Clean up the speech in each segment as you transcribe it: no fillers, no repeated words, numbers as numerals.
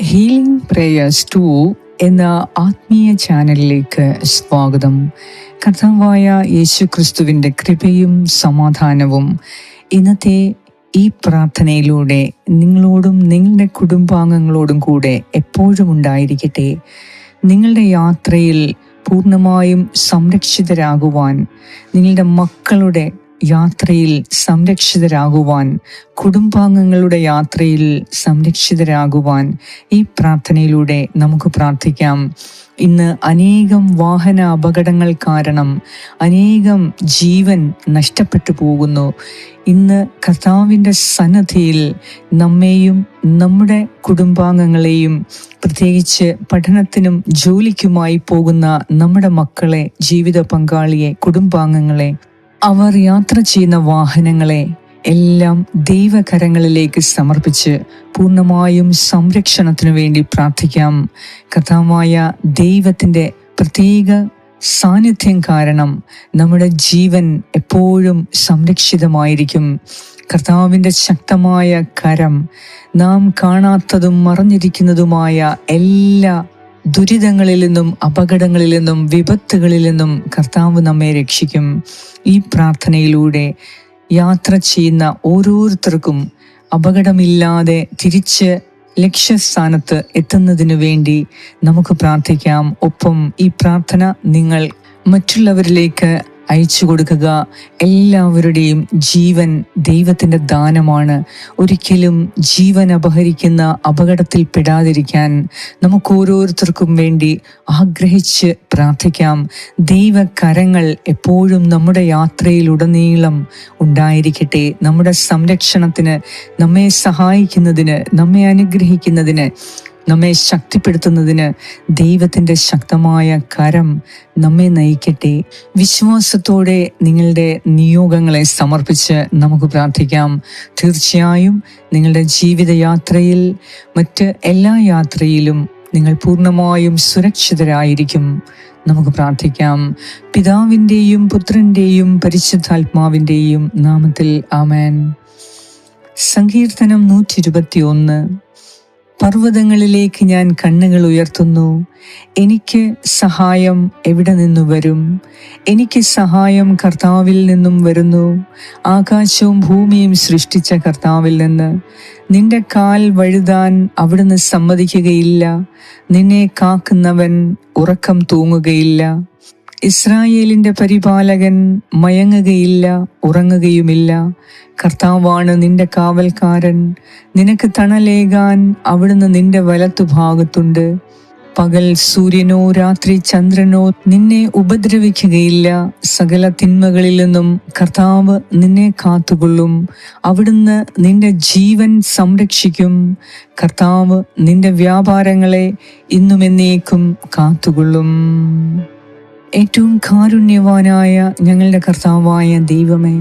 Healing prayers 2 എന്ന ആത്മീയ ചാനലിലേക്ക് സ്വാഗതം. കർത്താവായ യേശുക്രിസ്തുവിൻ്റെ കൃപയും സമാധാനവും ഇന്നത്തെ ഈ പ്രാർത്ഥനയിലൂടെ നിങ്ങളോടും നിങ്ങളുടെ കുടുംബാംഗങ്ങളോടും കൂടെ എപ്പോഴും ഉണ്ടായിരിക്കട്ടെ. നിങ്ങളുടെ യാത്രയിൽ പൂർണ്ണമായും സംരക്ഷിതരാകുവാൻ, നിങ്ങളുടെ മക്കളുടെ യാത്രയിൽ സംരക്ഷിതരാകുവാൻ, കുടുംബാംഗങ്ങളുടെ യാത്രയിൽ സംരക്ഷിതരാകുവാൻ ഈ പ്രാർത്ഥനയിലൂടെ നമുക്ക് പ്രാർത്ഥിക്കാം. ഇന്ന് അനേകം വാഹന അപകടങ്ങൾ കാരണം അനേകം ജീവൻ നഷ്ടപ്പെട്ടു പോകുന്നു. ഇന്ന് കർത്താവിൻ്റെ സന്നിധിയിൽ നമ്മെയും നമ്മുടെ കുടുംബാംഗങ്ങളെയും, പ്രത്യേകിച്ച് പഠനത്തിനും ജോലിക്കുമായി പോകുന്ന നമ്മുടെ മക്കളെ, ജീവിത പങ്കാളിയെ, കുടുംബാംഗങ്ങളെ, അവർ യാത്ര ചെയ്യുന്ന വാഹനങ്ങളെ എല്ലാം ദൈവകരങ്ങളിലേക്ക് സമർപ്പിച്ച് പൂർണ്ണമായും സംരക്ഷണത്തിനു വേണ്ടി പ്രാർത്ഥിക്കാം. കർത്താവായ ദൈവത്തിൻ്റെ പ്രത്യേക സാന്നിധ്യം കാരണം നമ്മുടെ ജീവൻ എപ്പോഴും സംരക്ഷിതമായിരിക്കും. കർത്താവിൻ്റെ ശക്തമായ കരം നാം കാണാത്തതും മറഞ്ഞിരിക്കുന്നതുമായ എല്ലാ ദുരിതങ്ങളിൽ നിന്നും, അപകടങ്ങളിൽ നിന്നും, വിപത്തുകളിൽ നിന്നും കർത്താവ് നമ്മെ രക്ഷിക്കും. ഈ പ്രാർത്ഥനയിലൂടെ യാത്ര ചെയ്യുന്ന ഓരോരുത്തർക്കും അപകടമില്ലാതെ തിരിച്ച് ലക്ഷ്യസ്ഥാനത്ത് എത്തുന്നതിനു വേണ്ടി നമുക്ക് പ്രാർത്ഥിക്കാം. ഒപ്പം ഈ പ്രാർത്ഥന നിങ്ങൾ മറ്റുള്ളവരിലേക്ക് അയച്ചു കൊടുക്കുക. എല്ലാവരുടെയും ജീവൻ ദൈവത്തിൻ്റെ ദാനമാണ്. ഒരിക്കലും ജീവൻ അപഹരിക്കുന്ന അപകടത്തിൽ പെടാതിരിക്കാൻ നമുക്ക് ഓരോരുത്തർക്കും വേണ്ടി ആഗ്രഹിച്ച് പ്രാർത്ഥിക്കാം. ദൈവകരങ്ങൾ എപ്പോഴും നമ്മുടെ യാത്രയിലുടനീളം ഉണ്ടായിരിക്കട്ടെ. നമ്മുടെ സംരക്ഷണത്തിന്, നമ്മെ സഹായിക്കുന്നതിന്, നമ്മെ അനുഗ്രഹിക്കുന്നതിന്, നമ്മെ ശക്തിപ്പെടുത്തുന്നതിന് ദൈവത്തിൻ്റെ ശക്തമായ കരം നമ്മെ നയിക്കട്ടെ. വിശ്വാസത്തോടെ നിങ്ങളുടെ നിയോഗങ്ങളെ സമർപ്പിച്ച് നമുക്ക് പ്രാർത്ഥിക്കാം. തീർച്ചയായും നിങ്ങളുടെ ജീവിതയാത്രയിൽ, മറ്റ് എല്ലാ യാത്രയിലും നിങ്ങൾ പൂർണ്ണമായും സുരക്ഷിതരായിരിക്കും. നമുക്ക് പ്രാർത്ഥിക്കാം. പിതാവിൻ്റെയും പുത്രൻ്റെയും പരിശുദ്ധാത്മാവിൻ്റെയും നാമത്തിൽ ആമേൻ. സങ്കീർത്തനം 121. പർവ്വതങ്ങളിലേക്ക് ഞാൻ കണ്ണുകൾ ഉയർത്തുന്നു. എനിക്ക് സഹായം എവിടെ നിന്നു വരും? എനിക്ക് സഹായം കർത്താവിൽ നിന്നും വരുന്നു. ആകാശവും ഭൂമിയും സൃഷ്ടിച്ച കർത്താവിൽ നിന്ന്. നിന്റെ കാൽ വഴുതാൻ അവിടുന്ന് സമ്മതിക്കുകയില്ല. നിന്നെ കാക്കുന്നവൻ ഉറക്കം തൂങ്ങുകയില്ല. ഇസ്രായേലിന്റെ പരിപാലകൻ മയങ്ങുകയില്ല, ഉറങ്ങുകയുമില്ല. കർത്താവാണ് നിന്റെ കാവൽക്കാരൻ. നിനക്ക് തണലേകാൻ അവിടുന്ന് നിന്റെ വലത്തുഭാഗത്തുണ്ട്. പകൽ സൂര്യനോ രാത്രി ചന്ദ്രനോ നിന്നെ ഉപദ്രവിക്കുകയില്ല. സകല തിന്മകളിൽ നിന്നും കർത്താവ് നിന്നെ കാത്തുകൊള്ളും. അവിടുന്ന് നിന്റെ ജീവൻ സംരക്ഷിക്കും. കർത്താവ് നിന്റെ വ്യാപാരങ്ങളെ ഇന്നും എന്നേക്കും കാത്തുകൊള്ളും. ഏറ്റവും കാരുണ്യവാനായ ഞങ്ങളുടെ കർത്താവായ ദൈവമേ,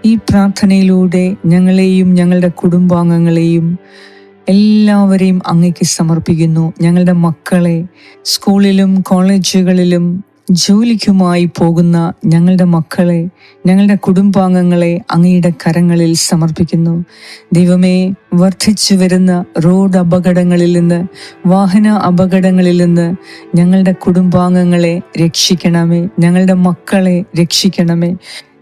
ഈ പ്രാർത്ഥനയിലൂടെ ഞങ്ങളെയും ഞങ്ങളുടെ കുടുംബാംഗങ്ങളെയും എല്ലാവരെയും അങ്ങേക്ക് സമർപ്പിക്കുന്നു. ഞങ്ങളുടെ മക്കളെ, സ്കൂളിലും കോളേജുകളിലും ജോലിക്കുമായി പോകുന്ന ഞങ്ങളുടെ മക്കളെ, ഞങ്ങളുടെ കുടുംബാംഗങ്ങളെ അങ്ങയുടെ കരങ്ങളിൽ സമർപ്പിക്കുന്നു. ദൈവമേ, വർദ്ധിച്ചു വരുന്ന റോഡ് അപകടങ്ങളിൽ നിന്ന്, വാഹന അപകടങ്ങളിൽ നിന്ന് ഞങ്ങളുടെ കുടുംബാംഗങ്ങളെ രക്ഷിക്കണമേ. ഞങ്ങളുടെ മക്കളെ രക്ഷിക്കണമേ.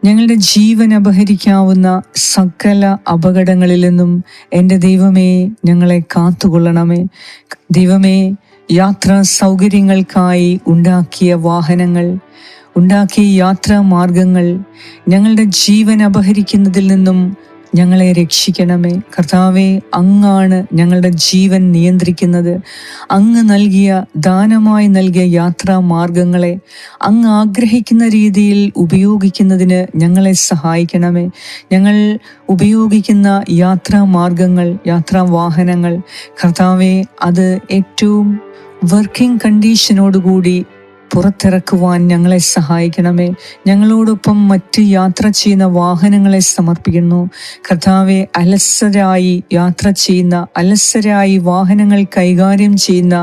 ഞങ്ങളുടെ ജീവൻ അപഹരിക്കാവുന്ന സകല അപകടങ്ങളിൽ നിന്നും എൻ്റെ ദൈവമേ ഞങ്ങളെ കാത്തുകൊള്ളണമേ. ദൈവമേ, യാത്രാ സൗകര്യങ്ങൾക്കായി ഉണ്ടാക്കിയ വാഹനങ്ങൾ, ഉണ്ടാക്കിയ യാത്രാ മാർഗങ്ങൾ ഞങ്ങളുടെ ജീവൻ അപഹരിക്കുന്നതിൽ നിന്നും ഞങ്ങളെ രക്ഷിക്കണമേ. കർത്താവേ, അങ്ങാണ് ഞങ്ങളുടെ ജീവൻ നിയന്ത്രിക്കുന്നത്. അങ്ങ് നൽകിയ, ദാനമായി നൽകിയ യാത്രാ മാർഗങ്ങളെ അങ്ങ് ആഗ്രഹിക്കുന്ന രീതിയിൽ ഉപയോഗിക്കുന്നതിന് ഞങ്ങളെ സഹായിക്കണമേ. ഞങ്ങൾ ഉപയോഗിക്കുന്ന യാത്രാ മാർഗങ്ങൾ, യാത്രാ വാഹനങ്ങൾ കർത്താവേ, അത് ഏറ്റവും വർക്കിംഗ് കണ്ടീഷനോടുകൂടി പുറത്തിറക്കുവാൻ ഞങ്ങളെ സഹായിക്കണമേ. ഞങ്ങളോടൊപ്പം മറ്റ് യാത്ര ചെയ്യുന്ന വാഹനങ്ങളെ സമർപ്പിക്കുന്നു. കർത്താവെ, അലസരായി യാത്ര ചെയ്യുന്ന, അലസരായി വാഹനങ്ങൾ കൈകാര്യം ചെയ്യുന്ന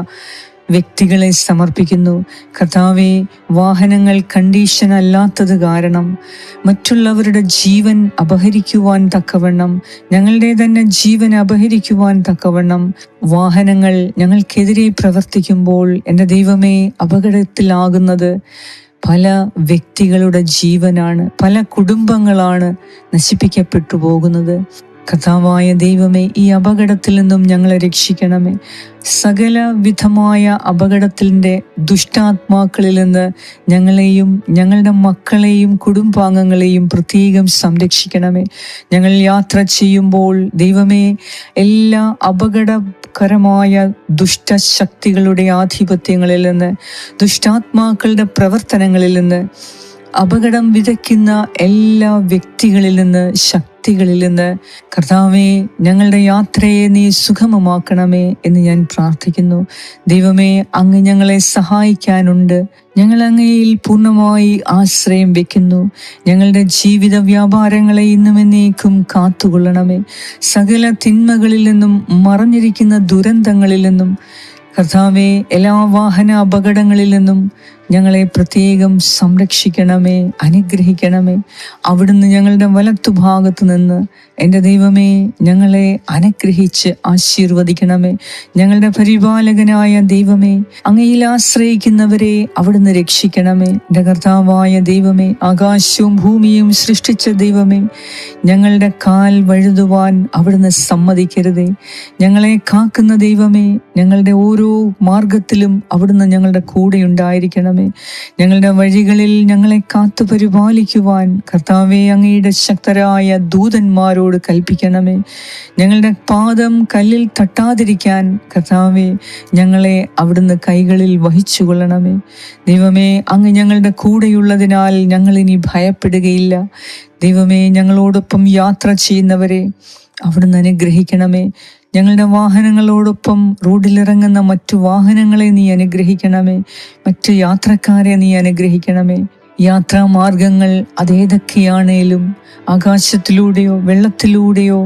വ്യക്തികളെ സമർപ്പിക്കുന്നു. കർത്താവെ, വാഹനങ്ങൾ കണ്ടീഷൻ അല്ലാത്തത് കാരണം മറ്റുള്ളവരുടെ ജീവൻ അപഹരിക്കുവാൻ തക്കവണ്ണം, ഞങ്ങളുടെ തന്നെ ജീവൻ അപഹരിക്കുവാൻ തക്കവണ്ണം വാഹനങ്ങൾ ഞങ്ങൾക്കെതിരെ പ്രവർത്തിക്കുമ്പോൾ എൻ്റെ ദൈവമേ, അപകടത്തിലാകുന്നത് പല വ്യക്തികളുടെ ജീവനാണ്, പല കുടുംബങ്ങളാണ് നശിപ്പിക്കപ്പെട്ടു പോകുന്നത്. കർത്താവായ ദൈവമേ, ഈ അപകടത്തിൽ നിന്നും ഞങ്ങളെ രക്ഷിക്കണമേ. സകല വിധമായ അപകടത്തിൻ്റെ ദുഷ്ടാത്മാക്കളിൽ നിന്ന് ഞങ്ങളെയും ഞങ്ങളുടെ മക്കളെയും കുടുംബാംഗങ്ങളെയും പ്രത്യേകം സംരക്ഷിക്കണമേ. ഞങ്ങൾ യാത്ര ചെയ്യുമ്പോൾ ദൈവമേ, എല്ലാ അപകടകരമായ ദുഷ്ടശക്തികളുടെ ആധിപത്യങ്ങളിൽ നിന്ന്, ദുഷ്ടാത്മാക്കളുടെ പ്രവർത്തനങ്ങളിൽ നിന്ന്, അപകടം വിതയ്ക്കുന്ന എല്ലാ വ്യക്തികളിൽ നിന്ന്, ശക്തികളിൽ നിന്ന് കർത്താവേ, ഞങ്ങളുടെ യാത്രയെ നീ സുഗമമാക്കണമേ എന്ന് ഞാൻ പ്രാർത്ഥിക്കുന്നു. ദൈവമേ, അങ്ങ് ഞങ്ങളെ സഹായിക്കാനുണ്ട്. ഞങ്ങൾ അങ്ങയിൽ പൂർണ്ണമായി ആശ്രയം വെക്കുന്നു. ഞങ്ങളുടെ ജീവിത വ്യാപാരങ്ങളെ ഇന്നും എന്നേക്കും കാത്തുകൊള്ളണമേ. സകല തിന്മകളിൽ നിന്നും, മറഞ്ഞിരിക്കുന്ന ദുരന്തങ്ങളിൽ നിന്നും കർത്താവേ, എല്ലാ വാഹന അപകടങ്ങളിൽ നിന്നും ഞങ്ങളെ പ്രത്യേകം സംരക്ഷിക്കണമേ, അനുഗ്രഹിക്കണമേ. അവിടുന്ന് ഞങ്ങളുടെ വലത്തുഭാഗത്ത് നിന്ന് എൻ്റെ ദൈവമേ ഞങ്ങളെ അനുഗ്രഹിച്ച് ആശീർവദിക്കണമേ. ഞങ്ങളുടെ പരിപാലകനായ ദൈവമേ, അങ്ങയിൽ ആശ്രയിക്കുന്നവരെ അവിടുന്ന് രക്ഷിക്കണമേ. എൻ്റെ കർത്താവായ ദൈവമേ, ആകാശവും ഭൂമിയും സൃഷ്ടിച്ച ദൈവമേ, ഞങ്ങളുടെ കാൽ വഴുതുവാൻ അവിടുന്ന് സമ്മതിക്കരുതേ. ഞങ്ങളെ കാക്കുന്ന ദൈവമേ, ഞങ്ങളുടെ ഓരോ മാർഗത്തിലും അവിടുന്ന് ഞങ്ങളുടെ കൂടെ ഉണ്ടായിരിക്കണമേ. ഞങ്ങളുടെ വഴികളിൽ ഞങ്ങളെ കാത്തു പരിപാലിക്കുവാൻ കർത്താവേ, അങ്ങയുടെ ശക്തരായ ദൂതന്മാരോട് കൽപ്പിക്കണമേ. ഞങ്ങളുടെ പാദം കല്ലിൽ തട്ടാതിരിക്കാൻ കർത്താവേ, ഞങ്ങളെ അവിടുന്ന് കൈകളിൽ വഹിച്ചു കൊള്ളണമേ. ദൈവമേ, അങ്ങ് ഞങ്ങളുടെ കൂടെയുള്ളതിനാൽ ഞങ്ങളിനി ഭയപ്പെടുകയില്ല. ദൈവമേ, ഞങ്ങളോടൊപ്പം യാത്ര ചെയ്യുന്നവരെ അവിടുന്ന് അനുഗ്രഹിക്കണമേ. ഞങ്ങളുടെ വാഹനങ്ങളോടൊപ്പം റോഡിലിറങ്ങുന്ന മറ്റു വാഹനങ്ങളെ നീ അനുഗ്രഹിക്കണമേ. മറ്റു യാത്രക്കാരെ നീ അനുഗ്രഹിക്കണമേ. യാത്രാമാർഗങ്ങൾ അതേതൊക്കെയാണേലും, ആകാശത്തിലൂടെയോ വെള്ളത്തിലൂടെയോ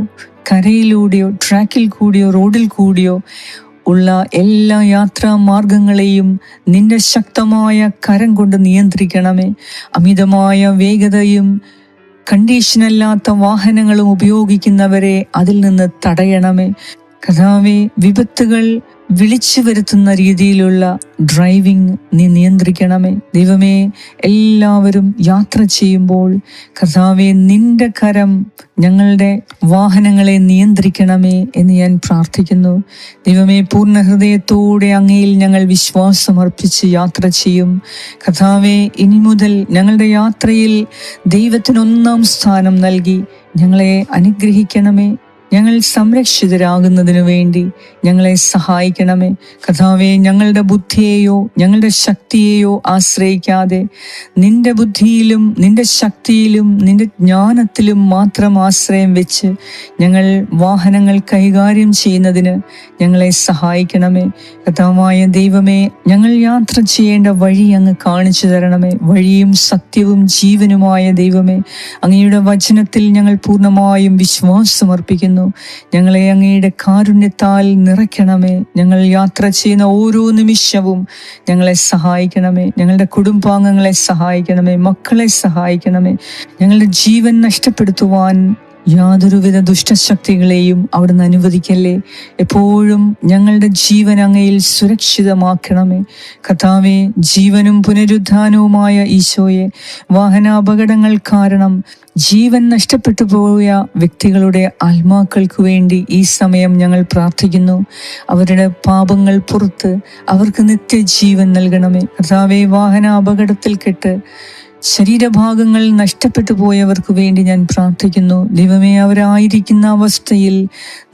കരയിലൂടെയോ ട്രാക്കിൽ കൂടിയോ റോഡിൽ കൂടിയോ ഉള്ള എല്ലാ യാത്രാമാർഗങ്ങളെയും നിന്റെ ശക്തമായ കരം കൊണ്ട് നിയന്ത്രിക്കണമേ. അമിതമായ വേഗതയും കണ്ടീഷനല്ലാത്ത വാഹനങ്ങളും ഉപയോഗിക്കുന്നവരെ അതിൽ നിന്ന് തടയണമേ. കർത്താവേ, വിപത്തുകൾ വിളിച്ചു വരുത്തുന്ന രീതിയിലുള്ള ഡ്രൈവിംഗ് നീ നിയന്ത്രിക്കണമേ. ദൈവമേ, എല്ലാവരും യാത്ര ചെയ്യുമ്പോൾ കർത്താവേ, നിന്റെ കരം ഞങ്ങളുടെ വാഹനങ്ങളെ നിയന്ത്രിക്കണമേ എന്ന് ഞാൻ പ്രാർത്ഥിക്കുന്നു. ദൈവമേ, പൂർണ്ണ ഹൃദയത്തോടെ അങ്ങയിൽ ഞങ്ങൾ വിശ്വാസമർപ്പിച്ച് യാത്ര ചെയ്യും. കർത്താവേ, ഇനി മുതൽ ഞങ്ങളുടെ യാത്രയിൽ ദൈവത്തിന് ഒന്നാം സ്ഥാനം നൽകി ഞങ്ങളെ അനുഗ്രഹിക്കണമേ. ഞങ്ങൾ സംരക്ഷിതരാകുന്നതിനു വേണ്ടി ഞങ്ങളെ സഹായിക്കണമേ. കർത്താവേ, ഞങ്ങളുടെ ബുദ്ധിയെയോ ഞങ്ങളുടെ ശക്തിയെയോ ആശ്രയിക്കാതെ നിന്റെ ബുദ്ധിയിലും നിന്റെ ശക്തിയിലും നിന്റെ ജ്ഞാനത്തിലും മാത്രം ആശ്രയം വെച്ച് ഞങ്ങൾ വാഹനങ്ങൾ കൈകാര്യം ചെയ്യുന്നതിന് ഞങ്ങളെ സഹായിക്കണമേ. കർത്താവായ ദൈവമേ, ഞങ്ങൾ യാത്ര ചെയ്യേണ്ട വഴി അങ്ങ് കാണിച്ചു തരണമേ. വഴിയും സത്യവും ജീവനുമായ ദൈവമേ, അങ്ങയുടെ വചനത്തിൽ ഞങ്ങൾ പൂർണ്ണമായും വിശ്വാസമർപ്പിക്കുന്നു. ഞങ്ങളെ അങ്ങയുടെ കാരുണ്യത്താൽ നിറയ്ക്കണമേ. ഞങ്ങൾ യാത്ര ചെയ്യുന്ന ഓരോ നിമിഷവും ഞങ്ങളെ സഹായിക്കണമേ. ഞങ്ങളുടെ കുടുംബാംഗങ്ങളെ സഹായിക്കണമേ, മക്കളെ സഹായിക്കണമേ. ഞങ്ങളുടെ ജീവൻ നഷ്ടപ്പെടുത്തുവാൻ യാതൊരുവിധ ദുഷ്ടശക്തികളെയും അവിടുന്ന് അനുവദിക്കല്ലേ. എപ്പോഴും ഞങ്ങളുടെ ജീവൻ അങ്ങയിൽ സുരക്ഷിതമാക്കണമേ. കർത്താവേ, ജീവനും പുനരുദ്ധാനവുമായ ഈശോയെ, വാഹനാപകടങ്ങൾ കാരണം ജീവൻ നഷ്ടപ്പെട്ടു പോയ വ്യക്തികളുടെ ആത്മാക്കൾക്ക് വേണ്ടി ഈ സമയം ഞങ്ങൾ പ്രാർത്ഥിക്കുന്നു. അവരുടെ പാപങ്ങൾ പുറത്ത് അവർക്ക് നിത്യജീവൻ നൽകണമേ. കർത്താവേ, വാഹന അപകടത്തിൽപ്പെട്ട് ശരീരഭാഗങ്ങൾ നഷ്ടപ്പെട്ടു പോയവർക്ക് വേണ്ടി ഞാൻ പ്രാർത്ഥിക്കുന്നു. ദൈവമേ, അവരായിരിക്കുന്ന അവസ്ഥയിൽ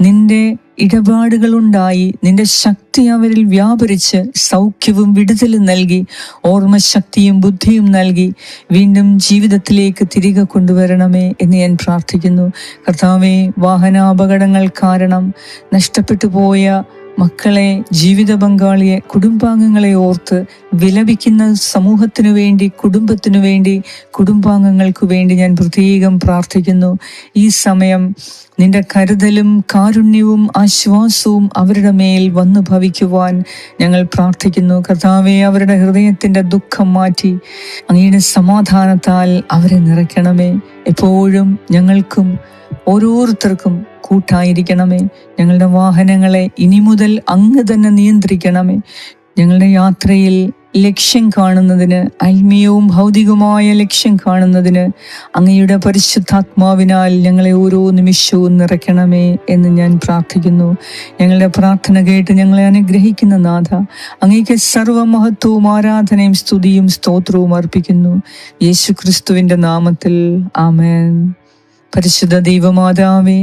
നിന്റെ ഇടപാടുകളുണ്ടായി നിന്റെ ശക്തി അവരിൽ വ്യാപരിച്ച് സൗഖ്യവും വിടുതലും നൽകി ഓർമ്മശക്തിയും ബുദ്ധിയും നൽകി വീണ്ടും ജീവിതത്തിലേക്ക് തിരികെ കൊണ്ടുവരണമേ എന്ന് ഞാൻ പ്രാർത്ഥിക്കുന്നു. കർത്താവേ, വാഹനാപകടങ്ങൾ കാരണം നഷ്ടപ്പെട്ടു പോയ മക്കളെ, ജീവിത പങ്കാളിയെ, കുടുംബാംഗങ്ങളെ ഓർത്ത് വിലപിക്കുന്ന സമൂഹത്തിനു വേണ്ടി, കുടുംബത്തിനു വേണ്ടി, കുടുംബാംഗങ്ങൾക്ക് വേണ്ടി ഞാൻ പ്രത്യേകം പ്രാർത്ഥിക്കുന്നു. ഈ സമയം നിന്റെ കരുതലും കാരുണ്യവും ആശ്വാസവും അവരുടെ മേൽ വന്നു ഭവിക്കുവാൻ ഞങ്ങൾ പ്രാർത്ഥിക്കുന്നു. കർത്താവേ, അവരുടെ ഹൃദയത്തിൻ്റെ ദുഃഖം മാറ്റി അങ്ങയുടെ സമാധാനത്താൽ അവരെ നിറയ്ക്കണമേ. എപ്പോഴും ഞങ്ങൾക്കും ഓരോരുത്തർക്കും കൂട്ടായിരിക്കണമേ. ഞങ്ങളുടെ വാഹനങ്ങളെ ഇനി മുതൽ അങ്ങ് തന്നെ നിയന്ത്രിക്കണമേ. ഞങ്ങളുടെ യാത്രയിൽ ലക്ഷ്യം കാണുന്നതിന്, ആത്മീയവും ഭൗതികവുമായ ലക്ഷ്യം കാണുന്നതിന് അങ്ങയുടെ പരിശുദ്ധാത്മാവിനാൽ ഞങ്ങളെ ഓരോ നിമിഷവും നിറയ്ക്കണമേ എന്ന് ഞാൻ പ്രാർത്ഥിക്കുന്നു. ഞങ്ങളുടെ പ്രാർത്ഥന കേട്ട് ഞങ്ങളെ അനുഗ്രഹിക്കുന്ന നാഥ, അങ്ങേക്ക് സർവ്വമഹത്വവും ആരാധനയും സ്തുതിയും സ്തോത്രവും അർപ്പിക്കുന്നു. യേശു ക്രിസ്തുവിൻ്റെ നാമത്തിൽ ആമേൻ. പരിശുദ്ധ ദൈവമാതാവേ,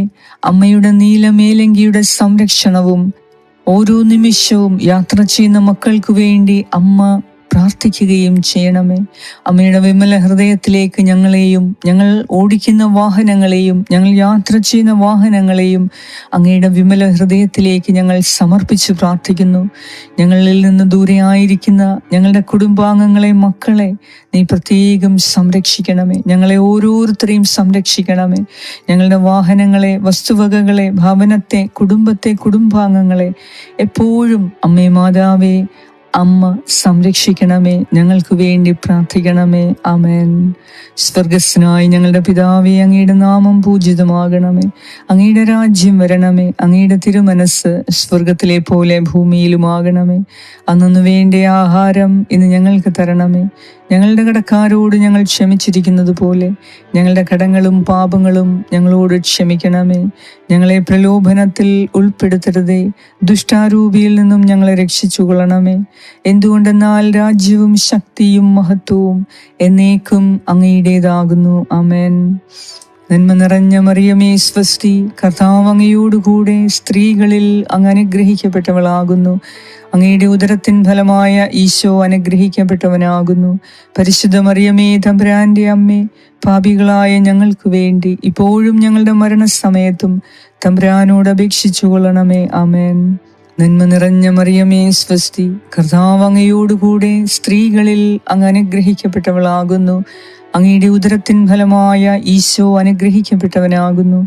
അമ്മയുടെ നീലമേലങ്കിയുടെ സംരക്ഷണവും ഓരോ നിമിഷവും യാത്ര ചെയ്യുന്ന മക്കൾക്ക് വേണ്ടി അമ്മ പ്രാർത്ഥിക്കുകയും ചെയ്യണമേ. അമ്മയുടെ വിമല ഹൃദയത്തിലേക്ക് ഞങ്ങളെയും, ഞങ്ങൾ ഓടിക്കുന്ന വാഹനങ്ങളെയും, ഞങ്ങൾ യാത്ര ചെയ്യുന്ന വാഹനങ്ങളെയും അങ്ങയുടെ വിമല ഹൃദയത്തിലേക്ക് ഞങ്ങൾ സമർപ്പിച്ച് പ്രാർത്ഥിക്കുന്നു. ഞങ്ങളിൽ നിന്ന് ദൂരെ ആയിരിക്കുന്ന ഞങ്ങളുടെ കുടുംബാംഗങ്ങളെ, മക്കളെ നീ പ്രത്യേകം സംരക്ഷിക്കണമേ. ഞങ്ങളെ ഓരോരുത്തരെയും സംരക്ഷിക്കണമേ. ഞങ്ങളുടെ വാഹനങ്ങളെ, വസ്തുവകകളെ, ഭവനത്തെ, കുടുംബത്തെ, കുടുംബാംഗങ്ങളെ എപ്പോഴും അമ്മേ മാതാവേ അമ്മ സംരക്ഷിക്കണമേ. ഞങ്ങൾക്ക് വേണ്ടി പ്രാർത്ഥിക്കണമേ. ആമേൻ. സ്വർഗസ്നായി ഞങ്ങളുടെ പിതാവേ, അങ്ങയുടെ നാമം പൂജിതമാകണമേ. അങ്ങയുടെ രാജ്യം വരണമേ. അങ്ങയുടെ തിരുമനസ് സ്വർഗത്തിലെ പോലെ ഭൂമിയിലുമാകണമേ. അന്നു വേണ്ട ആഹാരം ഇന്ന് ഞങ്ങൾക്ക് തരണമേ. ഞങ്ങളുടെ കടക്കാരോട് ഞങ്ങൾ ക്ഷമിച്ചിരിക്കുന്നത് പോലെ ഞങ്ങളുടെ കടങ്ങളും പാപങ്ങളും ഞങ്ങളോട് ക്ഷമിക്കണമേ. ഞങ്ങളെ പ്രലോഭനത്തിൽ ഉൾപ്പെടുത്തരുതേ, ദുഷ്ടാരൂപിയിൽ നിന്നും ഞങ്ങളെ രക്ഷിച്ചുകൊള്ളണമേ. എന്തുകൊണ്ടെന്നാൽ രാജ്യവും ശക്തിയും മഹത്വവും എന്നേക്കും അങ്ങയുടേതാകുന്നു. ആമേൻ. നന്മ നിറഞ്ഞ മറിയമേ സ്വസ്തി, കർത്താവ് അങ്ങയോടുകൂടെ സ്ത്രീകളിൽ അങ്ങ് അനുഗ്രഹിക്കപ്പെട്ടവളാകുന്നു. അങ്ങയുടെ ഉദരത്തിൻ ഫലമായ ഈശോ അനുഗ്രഹിക്കപ്പെട്ടവനാകുന്നു. പരിശുദ്ധ മറിയമേ, തമ്പുരാന്റെ അമ്മേ, പാപികളായ ഞങ്ങൾക്ക് വേണ്ടി ഇപ്പോഴും ഞങ്ങളുടെ മരണസമയത്തും തമ്പുരാനോട് അപേക്ഷിച്ചു കൊള്ളണമേ. ആമേൻ. നന്മ നിറഞ്ഞ മറിയമേ സ്വസ്തി, കർത്താവ് അങ്ങയോടുകൂടെ സ്ത്രീകളിൽ അങ്ങ് അനുഗ്രഹിക്കപ്പെട്ടവളാകുന്നു. അങ്ങയുടെ ഉദരത്തിൻ ഫലമായ ഈശോ അനുഗ്രഹിക്കപ്പെട്ടവനാകുന്നു.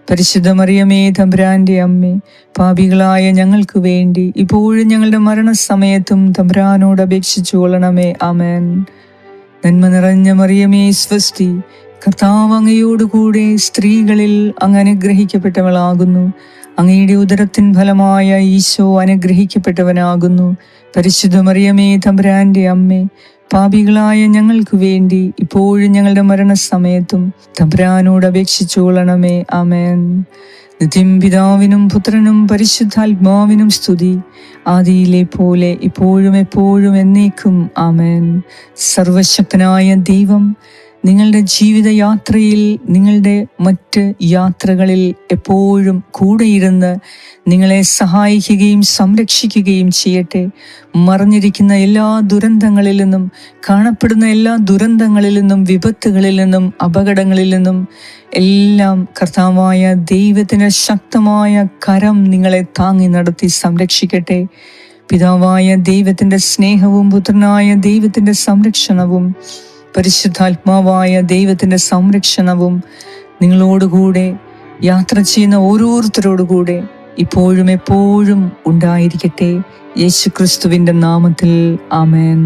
പരിശുദ്ധ മറിയമേ, തമ്പുരാന്റെ അമ്മേ, പാപികളായ ഞങ്ങൾക്ക് വേണ്ടി ഇപ്പോഴും ഞങ്ങളുടെ മരണസമയത്തും തമ്പുരാനോട് അപേക്ഷിച്ചു കൊള്ളണമേ. ആമേൻ. നന്മ നിറഞ്ഞ മറിയമേ സ്വസ്തി, കർത്താവ് അങ്ങയോടുകൂടെ സ്ത്രീകളിൽ അങ്ങ് അനുഗ്രഹിക്കപ്പെട്ടവളാകുന്നു. അങ്ങയുടെ ഉദരത്തിൻ ഫലമായ ഈശോ അനുഗ്രഹിക്കപ്പെട്ടവനാകുന്നു. പരിശുദ്ധ മറിയമേ, തമ്പുരാന്റെ അമ്മേ, പാപികളായ ഞങ്ങൾക്ക് വേണ്ടി ഇപ്പോഴും ഞങ്ങളുടെ മരണസമയത്തും തമ്പുരാനോട് അപേക്ഷിച്ചു കൊള്ളണമേ. ആമേൻ. നിത്യം പിതാവിനും പുത്രനും പരിശുദ്ധാത്മാവിനും സ്തുതി, ആദിയിലെ പോലെ ഇപ്പോഴും എപ്പോഴും എന്നേക്കും. ആമേൻ. സർവശക്തനായ ദൈവം നിങ്ങളുടെ ജീവിതയാത്രയിൽ, നിങ്ങളുടെ മറ്റ് യാത്രകളിൽ എപ്പോഴും കൂടെയിരുന്ന് നിങ്ങളെ സഹായിക്കുകയും സംരക്ഷിക്കുകയും ചെയ്യട്ടെ. മറഞ്ഞിരിക്കുന്ന എല്ലാ ദുരന്തങ്ങളിൽ നിന്നും, കാണപ്പെടുന്ന എല്ലാ ദുരന്തങ്ങളിൽ നിന്നും, വിപത്തുകളിൽ നിന്നും, അപകടങ്ങളിൽ നിന്നും എല്ലാം കർത്താവായ ദൈവത്തിൻ്റെ ശക്തമായ കരം നിങ്ങളെ താങ്ങി നടത്തി സംരക്ഷിക്കട്ടെ. പിതാവായ ദൈവത്തിൻ്റെ സ്നേഹവും പുത്രനായ ദൈവത്തിൻ്റെ സംരക്ഷണവും പരിശുദ്ധാത്മാവായ ദൈവത്തിൻ്റെ സംരക്ഷണവും നിങ്ങളോടുകൂടെ യാത്ര ചെയ്യുന്ന ഓരോരുത്തരോടുകൂടെ ഇപ്പോഴും എപ്പോഴും ഉണ്ടായിരിക്കട്ടെ. യേശു ക്രിസ്തുവിൻ്റെ നാമത്തിൽ ആമേൻ.